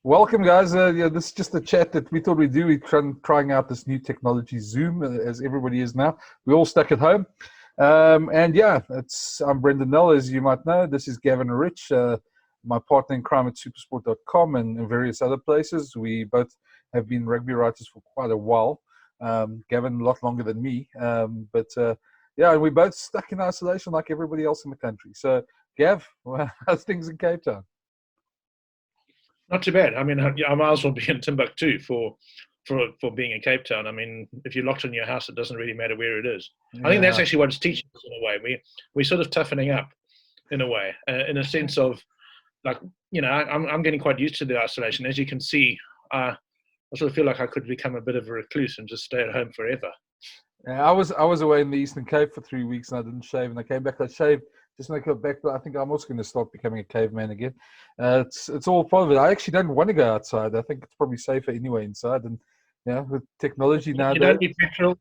Welcome, guys. This is just a chat that we thought we'd do. We're trying out this new technology, Zoom, as everybody is now. We're all stuck at home. I'm Brendan Nell, as you might know. This is Gavin Rich, my partner in crime at supersport.com and in various other places. We both have been rugby writers for quite a while. Gavin a lot longer than me. And we're both stuck in isolation like everybody else in the country. So, Gav, how's things in Cape Town? Not too bad. I mean, I might as well be in Timbuktu for being in Cape Town. I mean, if you're locked in your house, it doesn't really matter where it is. Yeah. I think that's actually what it's teaching us in a way. We're sort of toughening up in a way, in a sense of, like, you know, I'm getting quite used to the isolation. As you can see, I sort of feel like I could become a bit of a recluse and just stay at home forever. Yeah, I was away in the Eastern Cape for 3 weeks and I didn't shave, and I came back. I shaved just when I got back, but I think I'm also going to start becoming a caveman again. It's all part of it. I actually don't want to go outside. I think it's probably safer anyway inside. And with technology now, you don't need petrol.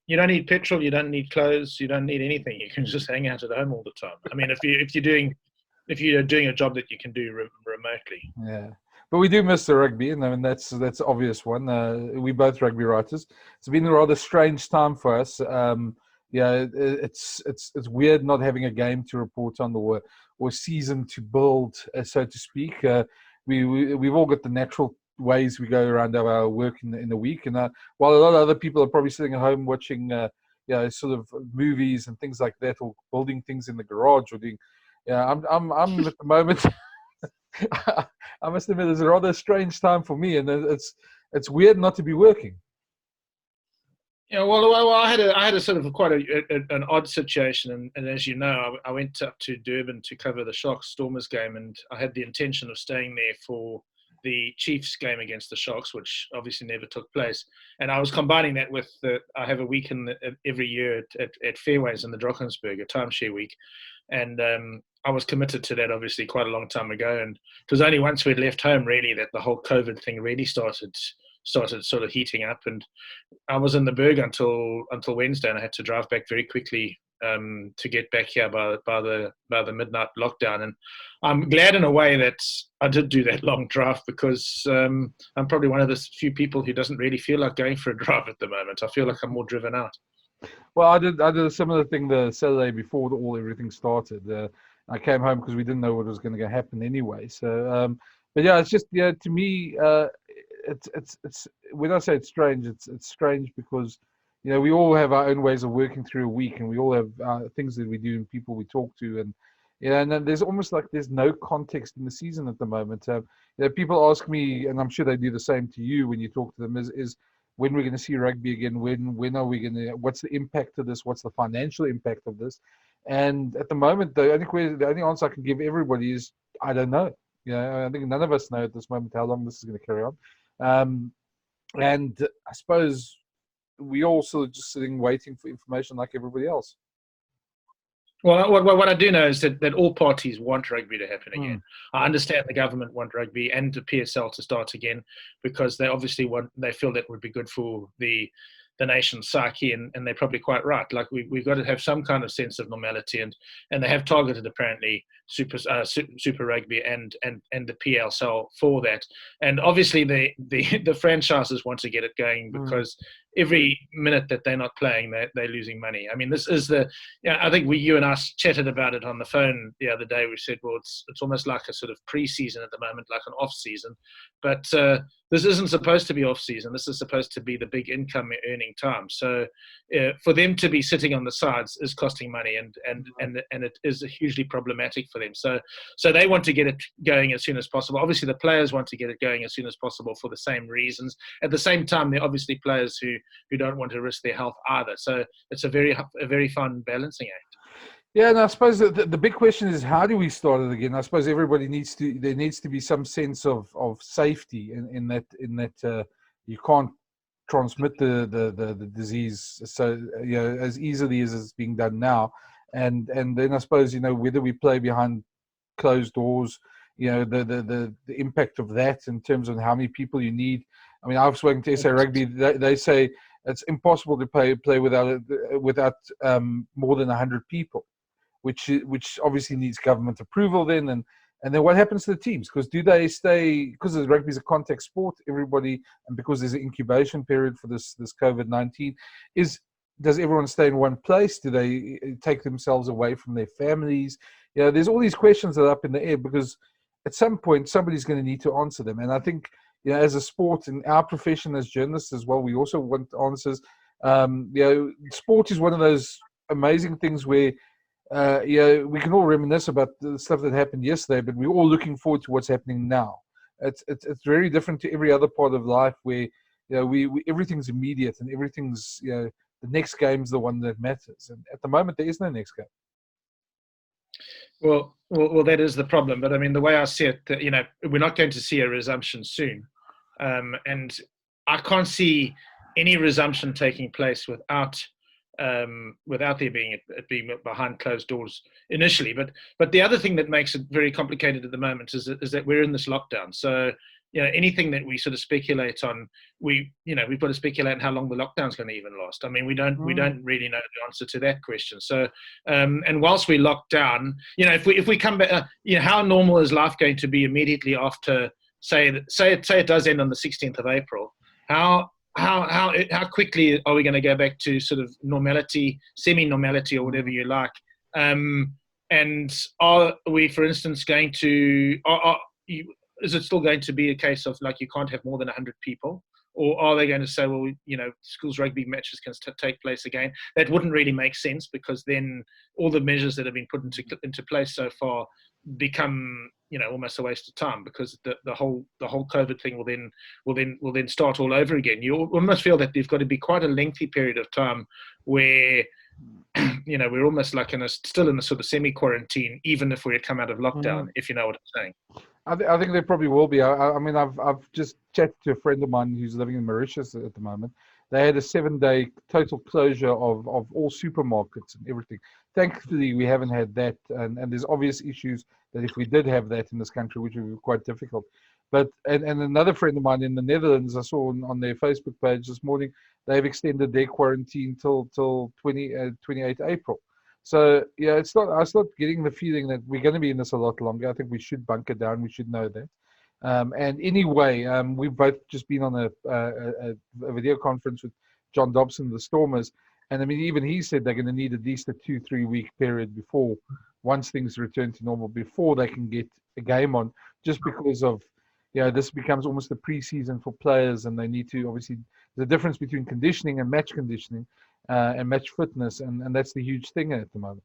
You don't need petrol. You don't need clothes. You don't need anything. You can just hang out at home all the time. I mean, if you're doing a job that you can do remotely. Yeah. But we do miss the rugby, and I mean that's obvious one. We're both rugby writers. It's been a rather strange time for us. It's weird not having a game to report on or season to build, so to speak. We've all got the natural ways we go around our work in the week, and while a lot of other people are probably sitting at home watching sort of movies and things like that, or building things in the garage, or doing. I'm at the moment. I must admit, it's a rather strange time for me, and it's weird not to be working. Yeah, well, I had a sort of quite an odd situation, and as you know, I went up to Durban to cover the Sharks Stormers game, and I had the intention of staying there for the Chiefs game against the Sharks, which obviously never took place. And I was combining that with I have a week every year at Fairways in the Drakensberg, a timeshare week, and I was committed to that obviously quite a long time ago, and it was only once we'd left home really that the whole COVID thing really started sort of heating up, and I was in the Berg until Wednesday, and I had to drive back very quickly to get back here by the midnight lockdown. And I'm glad in a way that I did do that long drive, because I'm probably one of the few people who doesn't really feel like going for a drive at the moment. I feel like I'm more driven out. Well, I did a similar thing the Saturday before everything started. I came home because we didn't know what was going to happen anyway. So, but yeah, it's just to me, it's when I say it's strange, it's strange because we all have our own ways of working through a week, and we all have things that we do and people we talk to, and and then there's almost like there's no context in the season at the moment. People ask me, and I'm sure they do the same to you when you talk to them, is when we're going to see rugby again? When are we going to? What's the impact of this? What's the financial impact of this? And at the moment, the only answer I can give everybody is I don't know. I think none of us know at this moment how long this is going to carry on. And I suppose we all sort of just sitting waiting for information like everybody else. Well, what I do know is that all parties want rugby to happen again. I understand the government want rugby and the PSL to start again, because they obviously they feel that would be good for the nation's psyche, and they're probably quite right. Like we've got to have some kind of sense of normality, and they have targeted apparently Super Rugby and the PSL for that. And obviously the franchises want to get it going, because every minute that they're not playing, they're losing money. I mean, this is I think you and I chatted about it on the phone the other day. We said, well, it's almost like a sort of pre-season at the moment, like an off-season. But this isn't supposed to be off-season. This is supposed to be the big income earning time. So for them to be sitting on the sides is costing money, and it is hugely problematic for them. So they want to get it going as soon as possible. Obviously, the players want to get it going as soon as possible for the same reasons. At the same time, there are obviously players who don't want to risk their health either. So it's a very fun balancing act. Yeah, and I suppose the big question is, how do we start it again? I suppose everybody there needs to be some sense of safety in that you can't transmit the disease so as easily as it's being done now, and then I suppose whether we play behind closed doors, the impact of that in terms of how many people you need. I mean, I've spoken to SA Rugby. They say it's impossible to play without more than 100 people, which obviously needs government approval then, And then what happens to the teams? Because do they stay, because rugby is a contact sport, everybody, and because there's an incubation period for this COVID-19, does everyone stay in one place? Do they take themselves away from their families? There's all these questions that are up in the air, because at some point somebody's going to need to answer them. And I think, as a sport, in our profession as journalists as well, we also want answers. Sport is one of those amazing things where we can all reminisce about the stuff that happened yesterday, but we're all looking forward to what's happening now. It's very different to every other part of life where we everything's immediate and everything's the next game's the one that matters. And at the moment, there is no next game. Well, that is the problem. But I mean, the way I see it, we're not going to see a resumption soon, and I can't see any resumption taking place without there being behind closed doors initially. But the other thing that makes it very complicated at the moment is that we're in this lockdown. So anything that we sort of speculate on, we've got to speculate on how long the lockdown's going to even last. I mean, we don't really know the answer to that question. So and whilst we lock down, if we come back, how normal is life going to be immediately after say it does end on the 16th of April? How quickly are we going to go back to sort of normality, semi-normality, or whatever you like? And are we, for instance, going to? Is it still going to be a case of like you can't have more than 100 people, or are they going to say, well, schools rugby matches can take place again? That wouldn't really make sense, because then all the measures that have been put into place so far become almost a waste of time, because the whole COVID thing will then start all over again. You almost feel that there's got to be quite a lengthy period of time where we're almost like still in a sort of semi-quarantine, even if we had come out of lockdown, if you know what I'm saying. I think there probably will be. I mean, I've just chatted to a friend of mine who's living in Mauritius at the moment. They had a 7-day total closure of all supermarkets and everything. Thankfully, we haven't had that, and there's obvious issues that if we did have that in this country, which would be quite difficult. But and another friend of mine in the Netherlands, I saw on their Facebook page this morning, they've extended their quarantine till 28 April. So it's not. I start getting the feeling that we're going to be in this a lot longer. I think we should bunker down. We should know that. And anyway, we've both just been on a video conference with John Dobson, the Stormers, and I mean, even he said they're going to need at least a 2-3 week period before, once things return to normal, before they can get a game on, just because of this becomes almost a pre-season for players, and they need to obviously the difference between conditioning and match conditioning. And match fitness, and that's the huge thing at the moment.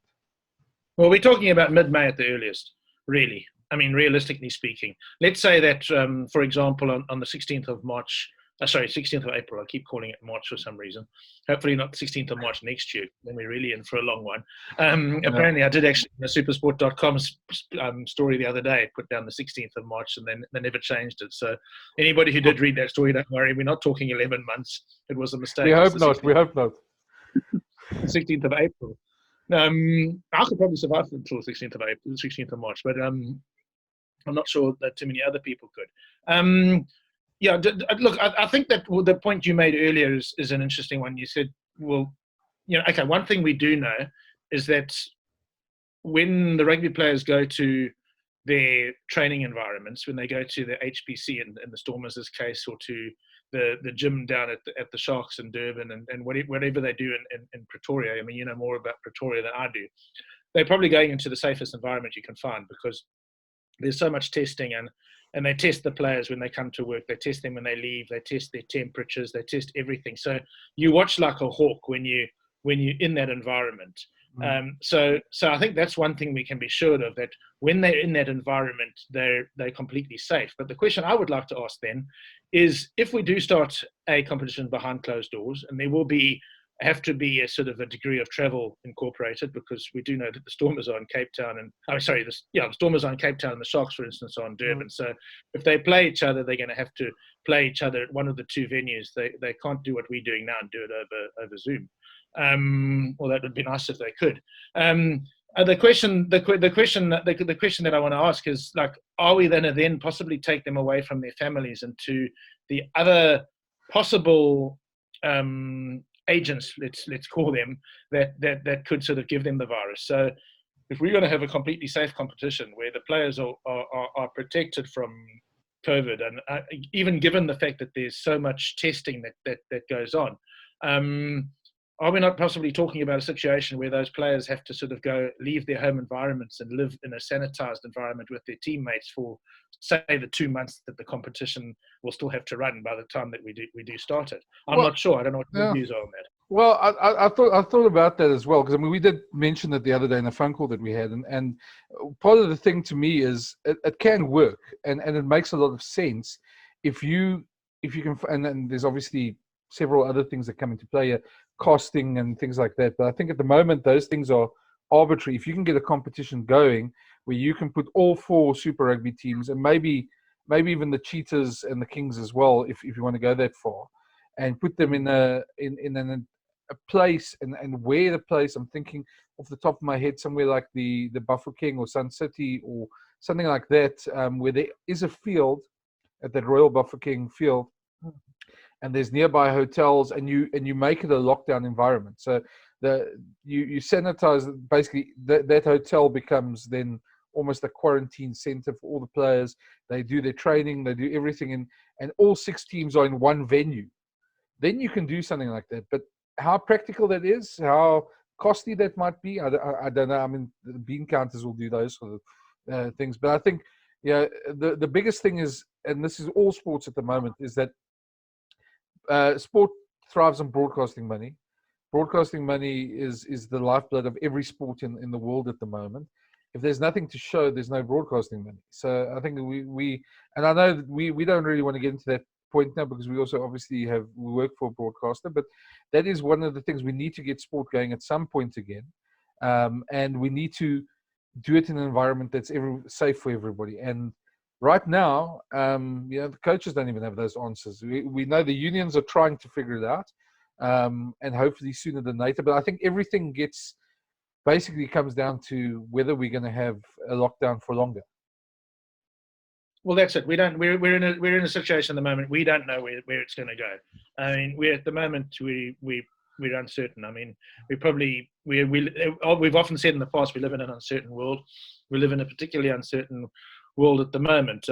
Well, we're talking about mid-May at the earliest, really. I mean, realistically speaking. Let's say that, for example, on the 16th of March, 16th of April, I keep calling it March for some reason. Hopefully not 16th of March next year, then we're really in for a long one. Apparently, I did actually, in the supersport.com's story the other day, put down the 16th of March, and then they never changed it. So anybody who did read that story, don't worry, we're not talking 11 months. It was a mistake. We hope not. 16th of April. I could probably survive until 16th of April, 16th of March, but I'm not sure that too many other people could. Look, I think that the point you made earlier is an interesting one. You said, well, okay, one thing we do know is that when the rugby players go to their training environments, when they go to the HPC in the Stormers' case, or to the gym down at the Sharks in Durban, and whatever they do in Pretoria. I mean, you know more about Pretoria than I do. They're probably going into the safest environment you can find, because there's so much testing, and they test the players when they come to work. They test them when they leave. They test their temperatures. They test everything. So you watch like a hawk when you're in that environment. So I think that's one thing we can be sure of, that when they're in that environment, they're completely safe. But the question I would like to ask then is, if we do start a competition behind closed doors, and there will have to be a sort of a degree of travel incorporated, because we do know that the Stormers are in Cape Town, and the Stormers are in Cape Town, and the Sharks, for instance, are in Durban. So if they play each other, they're going to have to play each other at one of the two venues. They can't do what we're doing now and do it over Zoom. Well, that would be nice if they could. The question that I want to ask is, like, are we then possibly take them away from their families and to the other possible agents, let's call them, that could sort of give them the virus? So if we're going to have a completely safe competition where the players are protected from COVID, and even given the fact that there's so much testing that goes on, are we not possibly talking about a situation where those players have to sort of leave their home environments and live in a sanitized environment with their teammates for, say, the 2 months that the competition will still have to run by the time that we do start it? I'm not sure. I don't know what your views are on that. Well, I thought about that as well, because I mean we did mention that the other day in a phone call that we had, and part of the thing to me is it can work, and it makes a lot of sense if you can, and then there's obviously several other things that come into play here, costing and things like that. But I think at the moment those things are arbitrary. If you can get a competition going where you can put all 4 Super Rugby teams, and maybe even the Cheetahs and the Kings as well, if you want to go that far, and put them in a place, and where the place, I'm thinking off the top of my head, somewhere like the Bafokeng or Sun City or something like that, where there is a field at that Royal Bafokeng field, and there's nearby hotels, and you make it a lockdown environment. So you sanitize, basically that hotel becomes then almost a quarantine center for all the players. They do their training, they do everything, and all 6 teams are in one venue. Then you can do something like that. But how practical that is, how costly that might be, I don't know. I mean, the bean counters will do those sort of things. But I think, the biggest thing is, and this is all sports at the moment, is that sport thrives on broadcasting money. Broadcasting money is the lifeblood of every sport in the world at the moment. If there's nothing to show, there's no broadcasting money. So I think we and I know that we don't really want to get into that point now, because we also obviously we work for a broadcaster, but that is one of the things. We need to get sport going at some point again, and we need to do it in an environment that's safe for everybody. And right now, the coaches don't even have those answers. We know the unions are trying to figure it out, and hopefully sooner than later. But I think everything basically comes down to whether we're going to have a lockdown for longer. Well, that's it. We're in a situation at the moment. We don't know where it's going to go. I mean, we're at the moment we're uncertain. I mean, we've often said in the past we live in an uncertain world. We live in a particularly uncertain world at the moment.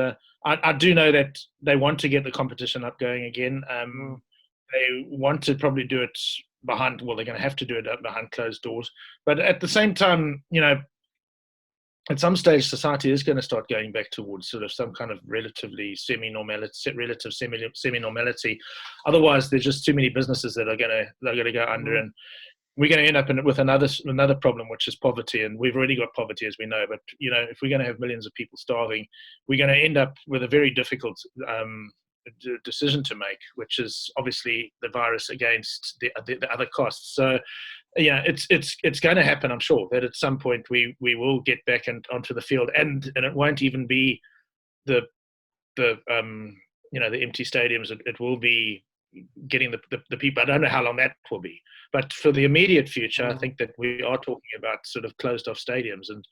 I do know that they want to get the competition up going again. They want to probably do it they're going to have to do it behind closed doors. But at the same time, at some stage, society is going to start going back towards sort of some kind of relatively semi-normality. Otherwise, there's just too many businesses that are going to go under, and we're going to end up with another problem, which is poverty. And we've already got poverty, as we know. But if we're going to have millions of people starving, we're going to end up with a very difficult decision to make, which is obviously the virus against the other costs. So it's going to happen. I'm sure that at some point we will get back onto the field, and it won't even be the empty stadiums. It will be getting the people. I don't know how long that will be, but for the immediate future, I think that we are talking about sort of closed off stadiums. And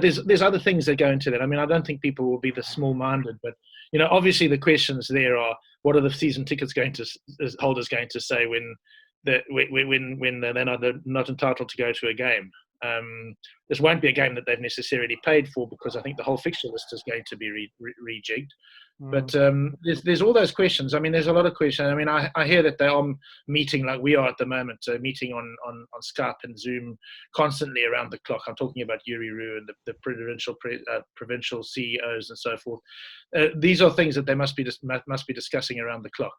there's other things that go into that. I mean, I don't think people will be the small-minded, but obviously the questions there are, what are the season tickets holders going to say when they're not entitled to go to a game? This won't be a game that they've necessarily paid for, because I think the whole fixture list is going to be rejigged. But there's all those questions. I mean, there's a lot of questions. I mean, I hear that they are meeting like we are at the moment, meeting on Skype and Zoom constantly around the clock. I'm talking about Yuri Roo and the provincial CEOs and so forth. These are things that they must be discussing around the clock.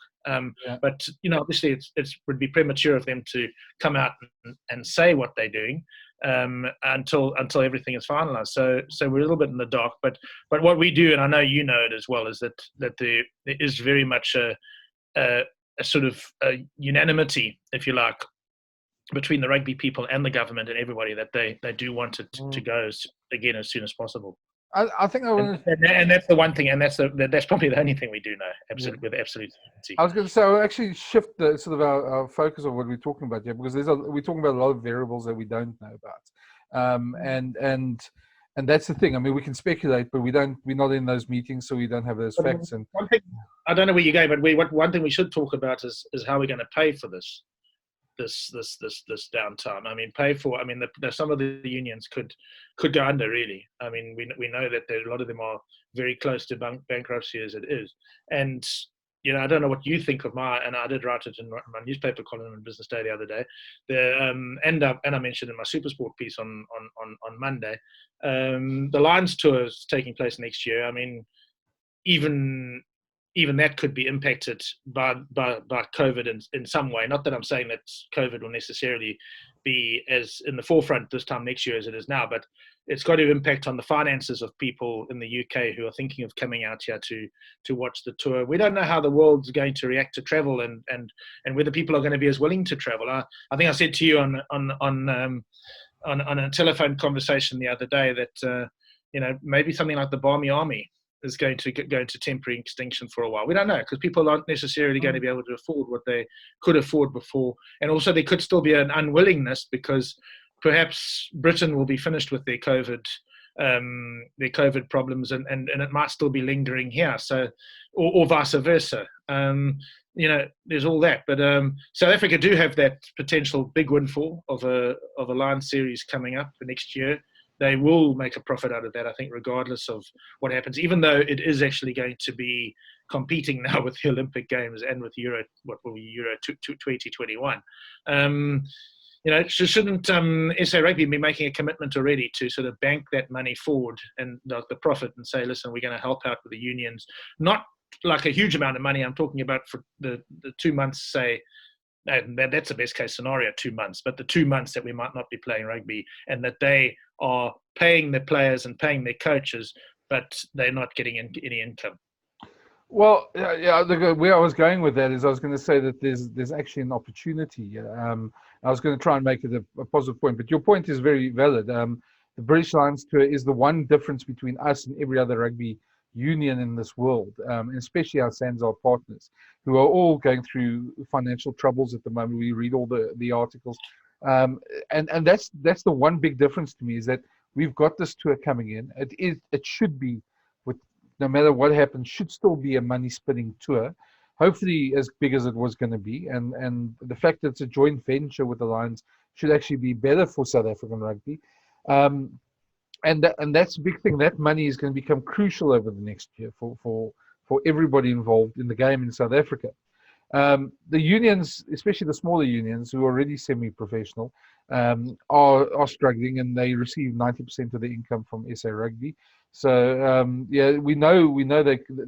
But obviously, it would be premature of them to come out and say what they're doing until everything is finalized. So we're a little bit in the dark. But what we do, and I know you know it as well, is that there is very much a sort of a unanimity, if you like, between the rugby people and the government and everybody, that they do want it to go again as soon as possible. I think and that's the one thing, and that's probably the only thing we do know, with absolute certainty. I was going to say, I'll actually shift the sort of our focus of what we're talking about here, because we're talking about a lot of variables that we don't know about, and that's the thing. I mean, we can speculate, but we're not in those meetings, so we don't have those facts. And one thing, I don't know where you go, but one thing we should talk about is how we're going to pay for this this downtime. I mean, pay for. I mean, some of the unions could go under really. I mean, we know that a lot of them are very close to bankruptcy as it is, and I don't know what you think of and I did write it in my newspaper column in Business Day the other day. And I mentioned in my Supersport piece on Monday, the Lions tour is taking place next year. I mean, even that could be impacted by COVID in some way. Not that I'm saying that COVID will necessarily be as in the forefront this time next year as it is now, but it's got to impact on the finances of people in the UK who are thinking of coming out here to watch the tour. We don't know how the world's going to react to travel and whether people are going to be as willing to travel. I think I said to you on a telephone conversation the other day that maybe something like the Barmy Army is going to go into temporary extinction for a while. We don't know because people aren't necessarily going to be able to afford what they could afford before. And also there could still be an unwillingness because perhaps Britain will be finished with their COVID problems and it might still be lingering here. So, or vice versa. There's all that. But South Africa do have that potential big windfall of a Lions series coming up for next year. They will make a profit out of that, I think, regardless of what happens, even though it is actually going to be competing now with the Olympic Games and with Euro 2021. Shouldn't SA Rugby be making a commitment already to sort of bank that money forward and the profit and say, listen, we're going to help out with the unions, not like a huge amount of money. I'm talking about for the 2 months, say, and that's the best case scenario, 2 months, but the 2 months that we might not be playing rugby and that they are paying their players and paying their coaches, but they're not getting any income. Well, where I was going with that is I was going to say that there's actually an opportunity. I was going to try and make it a positive point, but your point is very valid. The British Lions Tour is the one difference between us and every other rugby union in this world, and especially our SANZAR partners, who are all going through financial troubles at the moment. We read all the articles, and that's the one big difference to me is that we've got this tour coming in. It should be, with no matter what happens, should still be a money spinning tour, hopefully as big as it was going to be, and the fact that it's a joint venture with the Lions should actually be better for South African rugby. And that's a big thing. That money is going to become crucial over the next year for everybody involved in the game in South Africa. The unions, especially the smaller unions who are already semi-professional, are struggling, and they receive 90% of the income from SA Rugby. So we know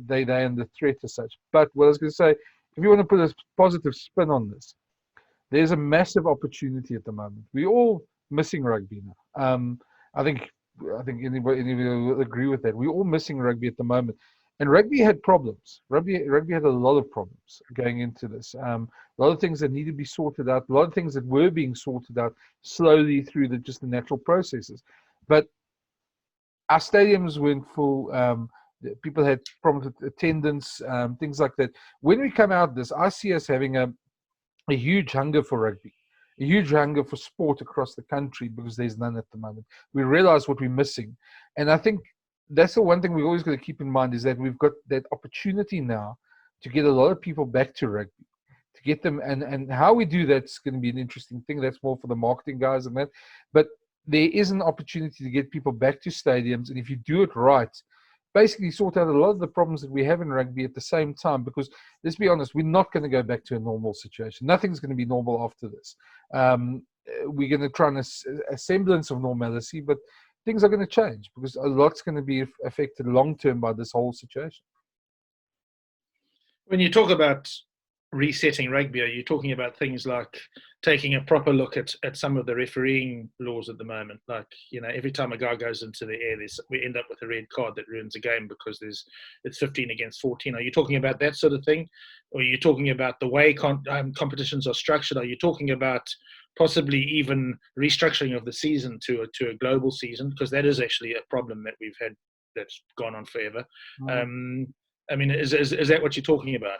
they're under threat as such. But what I was going to say, if you want to put a positive spin on this, there's a massive opportunity at the moment. We're all missing rugby now. I think anybody will agree with that. We're all missing rugby at the moment. And rugby had problems. Rugby had a lot of problems going into this. A lot of things that needed to be sorted out. A lot of things that were being sorted out slowly through the natural processes. But our stadiums weren't full. People had problems with attendance, things like that. When we come out of this, I see us having a huge hunger for rugby. A huge hunger for sport across the country because there's none at the moment. We realize what we're missing. And I think that's the one thing we've always got to keep in mind is that we've got that opportunity now to get a lot of people back to rugby, to get them. And how we do that's going to be an interesting thing. That's more for the marketing guys and that. But there is an opportunity to get people back to stadiums. And if you do it right, basically sort out a lot of the problems that we have in rugby at the same time, because let's be honest, we're not going to go back to a normal situation. Nothing's going to be normal after this. We're going to try a semblance of normalcy, but things are going to change because a lot's going to be affected long term by this whole situation. When you talk about resetting rugby, are you talking about things like taking a proper look at some of the refereeing laws at the moment? Like, every time a guy goes into the air, we end up with a red card that ruins a game because it's 15 against 14. Are you talking about that sort of thing? Or are you talking about the way competitions are structured? Are you talking about possibly even restructuring of the season to a global season? Because that is actually a problem that we've had that's gone on forever. Is that what you're talking about?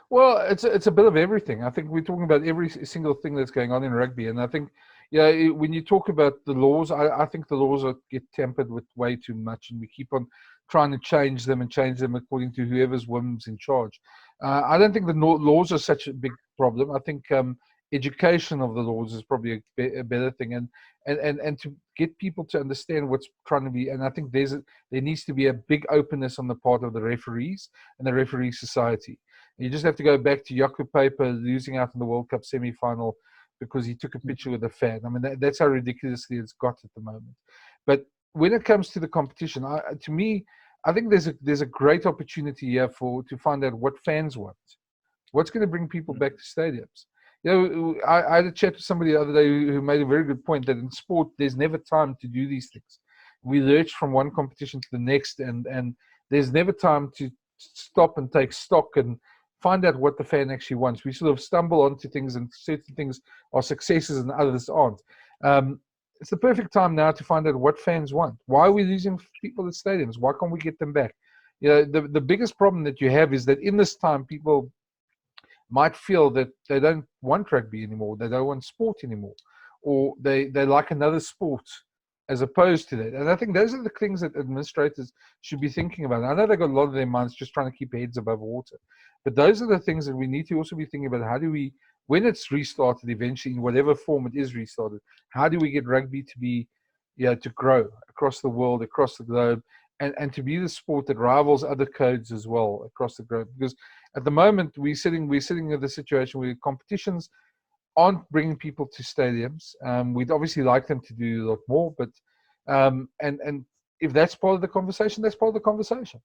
Well, it's a bit of everything. I think we're talking about every single thing that's going on in rugby, and I think, when you talk about the laws, I think the laws get tampered with way too much, and we keep on trying to change them according to whoever's whims in charge. I don't think the laws are such a big problem. I think education of the laws is probably a better thing, and to get people to understand what's trying to be. And I think there needs to be a big openness on the part of the referees and the referee society. You just have to go back to Jaco Paper losing out in the World Cup semi-final because he took a picture with a fan. I mean, that's how ridiculously it's got at the moment. But when it comes to the competition, to me, I think there's a great opportunity here to find out what fans want. What's going to bring people back to stadiums? You know, I had a chat with somebody the other day who made a very good point that in sport, there's never time to do these things. We lurch from one competition to the next, and there's never time to stop and take stock and find out what the fan actually wants. We sort of stumble onto things, and certain things are successes and others aren't. It's the perfect time now to find out what fans want. Why are we losing people at stadiums? Why can't we get them back? You know, the biggest problem that you have is that in this time, people might feel that they don't want rugby anymore, they don't want sport anymore, or they like another sport as opposed to that. And I think those are the things that administrators should be thinking about. I know they've got a lot of their minds just trying to keep heads above water, but those are the things that we need to also be thinking about. How do we, when it's restarted eventually, in whatever form it is restarted, how do we get rugby to be, to grow across the world, across the globe, and to be the sport that rivals other codes as well across the globe? Because at the moment, we're sitting in the situation where competitions aren't bringing people to stadiums. We'd obviously like them to do a lot more, but and if that's part of the conversation, that's part of the conversation.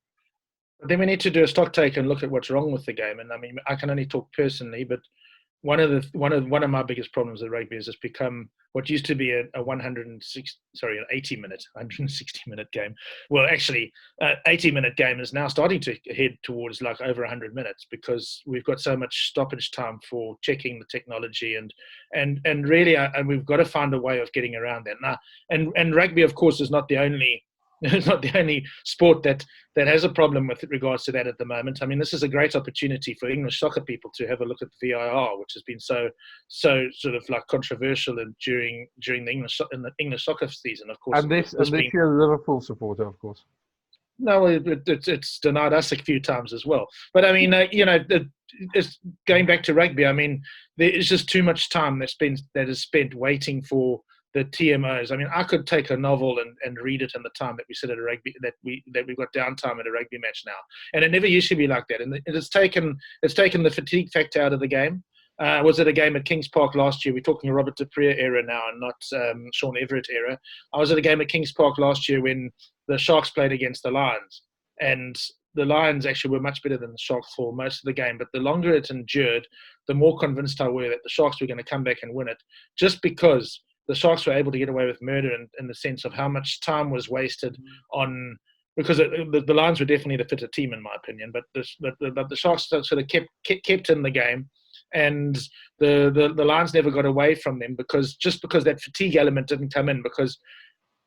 Then we need to do a stock take and look at what's wrong with the game. And I mean, I can only talk personally, but one of my biggest problems with rugby has just become what used to be an 160-minute game. Well, actually, 80-minute game is now starting to head towards like over 100 minutes because we've got so much stoppage time for checking the technology and really, and we've got to find a way of getting around that now. And rugby, of course, is not the only. It's not the only sport that has a problem with regards to that at the moment. I mean, this is a great opportunity for English soccer people to have a look at the VIR, which has been so sort of like controversial during the English soccer season, of course. Unless you're a Liverpool supporter, of course. No, it's denied us a few times as well. But I mean, it's going back to rugby. I mean, there is just too much time that is spent waiting for the TMOs. I mean, I could take a novel and read it in the time that we sit at a rugby, that we've got downtime at a rugby match now, and it never used to be like that. And it's taken the fatigue factor out of the game. Was it a game at Kings Park last year? We're talking a Robert de Preer era now, and not Sean Everett era. I was at a game at Kings Park last year when the Sharks played against the Lions, and the Lions actually were much better than the Sharks for most of the game. But the longer it endured, the more convinced I were that the Sharks were going to come back and win it, just because the Sharks were able to get away with murder in the sense of how much time was wasted on, because the Lions were definitely the fitter team in my opinion, but the Sharks sort of kept in the game, and the Lions never got away from them because that fatigue element didn't come in, because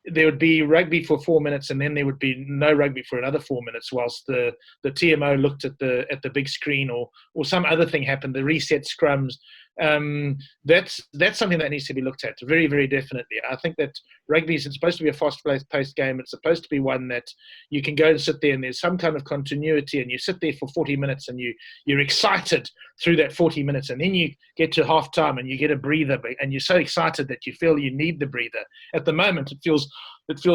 there would be rugby for 4 minutes and then there would be no rugby for another 4 minutes whilst the TMO looked at the big screen or some other thing happened, the reset scrums. That's something that needs to be looked at very, very definitely. I think that rugby is supposed to be a fast-paced game. It's supposed to be one that you can go and sit there and there's some kind of continuity, and you sit there for 40 minutes and you're excited through that 40 minutes, and then you get to half time and you get a breather, and you're so excited that you feel you need the breather. At the moment, it feels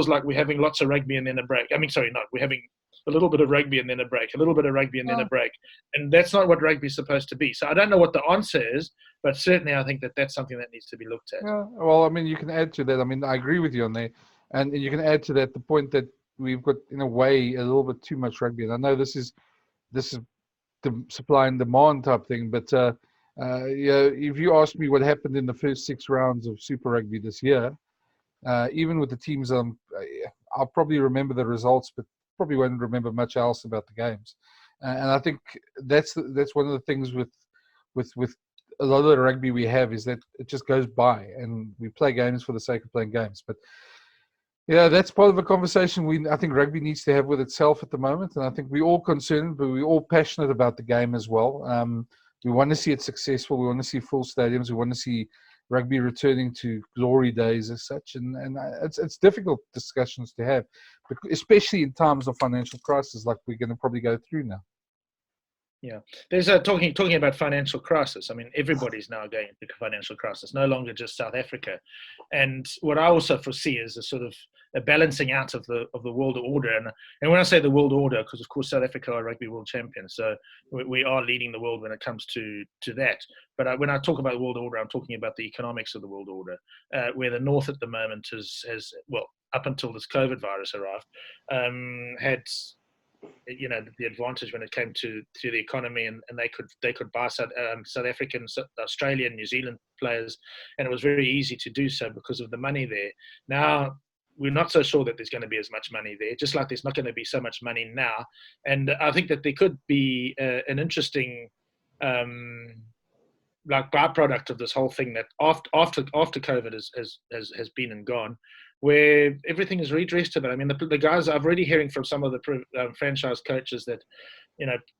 like we're having lots of rugby and then a break. I mean, sorry, not we're having a little bit of rugby and then a break, a little bit of rugby and then a break. And that's not what rugby is supposed to be. So I don't know what the answer is, but certainly I think that that's something that needs to be looked at. Yeah, well, I mean, you can add to that. I mean, I agree with you on there. And you can add to that the point that we've got, in a way, a little bit too much rugby. And I know this is the supply and demand type thing, but if you ask me what happened in the first 6 rounds of Super Rugby this year, even with the teams, I'll probably remember the results, but probably won't remember much else about the games. And I think that's one of the things with a lot of the rugby we have is that it just goes by, and we play games for the sake of playing games. But yeah, that's part of a conversation I think rugby needs to have with itself at the moment. And I think we're all concerned, but we're all passionate about the game as well. We want to see it successful. We want to see full stadiums. We want to see rugby returning to glory days as such. And it's difficult discussions to have, especially in times of financial crisis like we're going to probably go through now. Yeah, there's talking about financial crisis. I mean, everybody's now going into financial crisis, no longer just South Africa. And what I also foresee is a sort of a balancing out of the world order. And when I say the world order, because of course South Africa are rugby world champions, so we are leading the world when it comes to that. But when I talk about the world order, I'm talking about the economics of the world order, where the North at the moment has well, up until this COVID virus arrived, had the advantage when it came to the economy, and they could buy South African, Australian, New Zealand players, and it was very easy to do so because of the money there. Now we're not so sure that there's going to be as much money there, just like there's not going to be so much money now. And I think that there could be an interesting like byproduct of this whole thing, that after COVID has been and gone, where everything is redressed a bit. I mean, the guys, I'm already hearing from some of the franchise coaches that,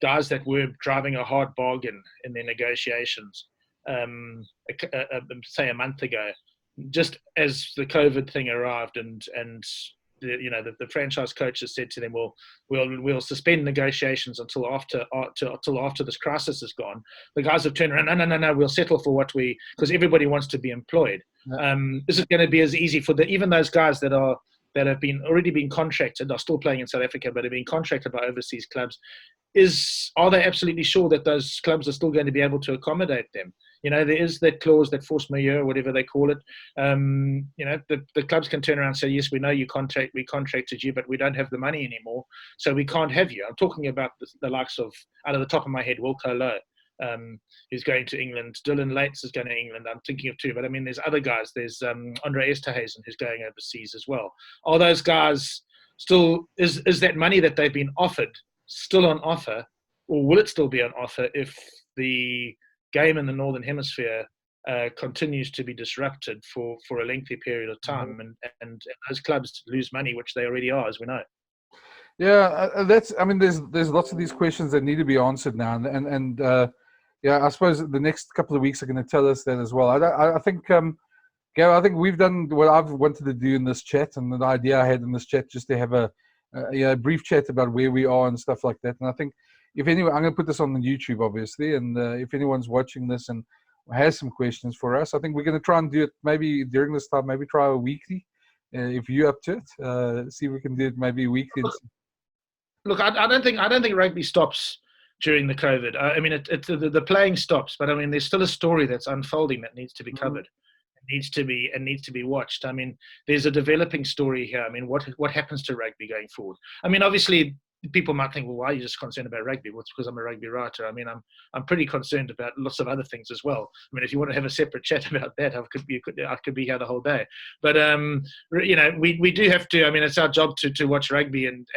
guys that were driving a hard bargain in their negotiations, say a month ago, just as the COVID thing arrived, and the franchise coaches said to them, "Well, we'll suspend negotiations until after this crisis is gone." The guys have turned around, no, we'll settle for what because everybody wants to be employed. Yeah. This is going to be as easy for even those guys that have already been contracted, are still playing in South Africa, but have been contracted by overseas clubs. Are they absolutely sure that those clubs are still going to be able to accommodate them? There is that clause, that force majeure, whatever they call it. The clubs can turn around and say, yes, we know we contracted you, but we don't have the money anymore, so we can't have you. I'm talking about the likes of, out of the top of my head, Wilco Lowe, who's going to England. Dylan Lates is going to England. I'm thinking of two, but I mean, there's other guys. There's Andre Esterhuizen, who's going overseas as well. Are those guys still, is that money that they've been offered still on offer, or will it still be on offer if the game in the Northern Hemisphere continues to be disrupted for a lengthy period of time, and those clubs lose money, which they already are, as we know? Yeah, there's lots of these questions that need to be answered now, and I suppose the next couple of weeks are going to tell us that as well. I think, Gav, I think we've done what I've wanted to do in this chat, and the idea I had in this chat, just to have a brief chat about where we are and stuff like that. And I think, if anyone, I'm going to put this on the YouTube, obviously, and if anyone's watching this and has some questions for us, I think we're going to try and do it maybe during this time, maybe try a weekly, if you're up to it. See if we can do it maybe weekly. Look, I don't think rugby stops during the COVID. I mean, the playing stops, but I mean, there's still a story that's unfolding that needs to be covered. Needs to be watched. I mean, there's a developing story here. I mean, what happens to rugby going forward? I mean, obviously, people might think, well, why are you just concerned about rugby? Well, it's because I'm a rugby writer. I mean, I'm pretty concerned about lots of other things as well. I mean, if you want to have a separate chat about that, I could be here the whole day. But we do have to. I mean, it's our job to watch rugby, and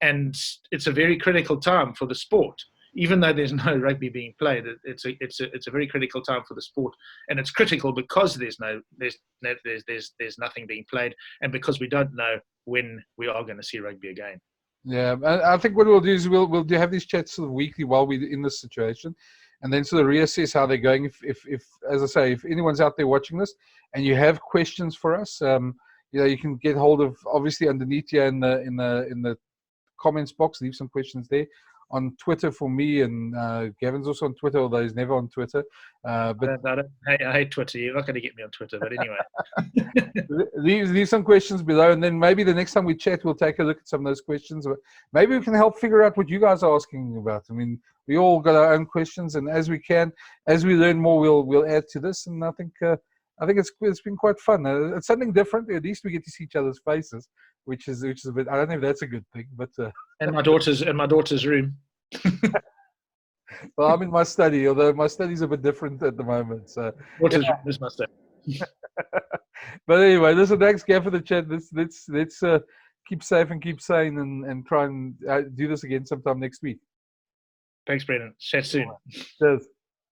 it's a very critical time for the sport. Even though there's no rugby being played, it's a very critical time for the sport, and it's critical because there's nothing being played, and because we don't know when we are going to see rugby again. Yeah, I think what we'll do is we'll have these chats sort of weekly while we're in this situation, and then sort of reassess how they're going. If as I say, if anyone's out there watching this and you have questions for us, you can get hold of, obviously, underneath here in the comments box. Leave some questions there. On Twitter for me, and Gavin's also on Twitter, although he's never on Twitter. But I hate Twitter. You're not going to get me on Twitter, but anyway. leave some questions below, and then maybe the next time we chat, we'll take a look at some of those questions. Maybe we can help figure out what you guys are asking about. I mean, we all got our own questions, and as we learn more, we'll add to this. And I think it's been quite fun. It's something different. At least we get to see each other's faces, which is a bit. I don't know if that's a good thing, but. And my daughter's room. Well, I'm in my study, although my study's a bit different at the moment. So. Daughter's room is my study. But anyway, listen, thanks, Gav, for the chat. Let's keep safe and keep sane, and try and do this again sometime next week. Thanks, Brendan. Chat soon. Cheers.